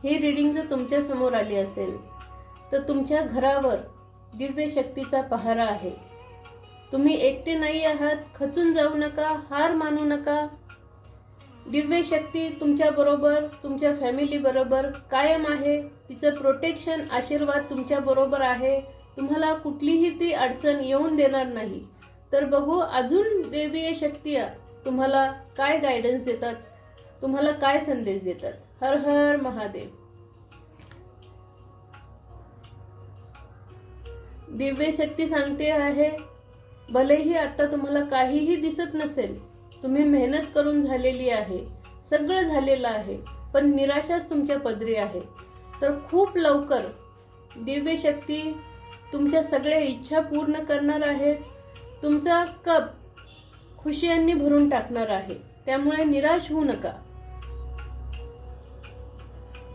ही reading जर तुमच्या समोर आली असेल तर तुमच्या घरावर दिव्य शक्तीचा पहारा आहे. तुम्ही एकटे नाही आहात. खचून जाऊ नका, हार मानू नका. दिव्य शक्ती तुमच्या बरोबर, तुमच्या फॅमिली बरोबर कायम आहे. तिचं प्रोटेक्शन, आशीर्वाद तुमच्या बरोबर आहे. तुम्हाला कुठलीही ती अडचण येऊन देणार नाही. तर बघू अजून देवीय शक्ती तुम्हाला काय गायडन्स देतात, तुम्हाला काय संदेश देतात. हर हर महादेव. दिव्य शक्ती सांगते आहे, भलेही आता तुम्हाला काहीही दिसत नसेल, तुम्ही मेहनत करून झालेली आहे, सगळं झालेलं आहे, पण निराशाच तुमच्या पदरी आहे. तर खूप लवकर दिव्य शक्ती तुमच्या सगळ्या इच्छा पूर्ण करणार आहे. तुमचा कप खुशियांनी भरून टाकणार आहे. त्यामुळे निराश होऊ नका.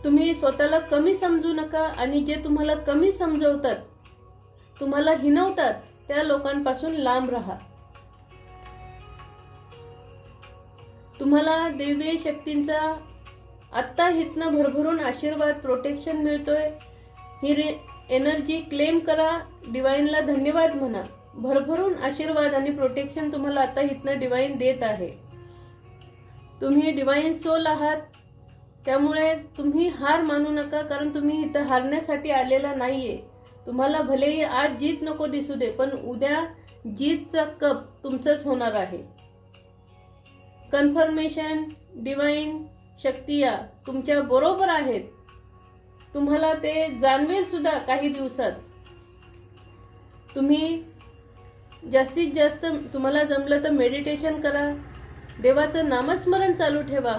तुम्ही स्वतःला कमी समजू नका आणि जे तुम्हाला कमी समजवतात, तुम्हाला हिणवतात, त्या लोकांपासून लांब राहा. तुम्हाला दिव्य शक्तींचा आत्ता हितनं भरभरून आशीर्वाद, प्रोटेक्शन मिळतोय. ही एनर्जी क्लेम करा, डिवाइनला धन्यवाद म्हणा. भरभरून आशीर्वाद आणि प्रोटेक्शन तुम्हाला आता हितनं डिवाइन देत आहे. तुम्ही डिवाइन सोल आहात, त्यामुळे तुम्ही हार मानू नका, कारण तुम्ही इथं हारण्यासाठी आलेला नाहीये. तुम्हाला भलेही आज जीत नको दिसू दे, पण उद्या जीतचा कप तुमचाच होणार आहे. कन्फर्मेशन, डिवाइन शक्ती तुमच्या बरोबर आहेत. तुम्हाला ते जाणवेल सुद्धा काही दिवसात. तुम्ही जास्तीत जास्त तुम्हाला जमलं तर मेडिटेशन करा, देवाचं नामस्मरण चालू ठेवा.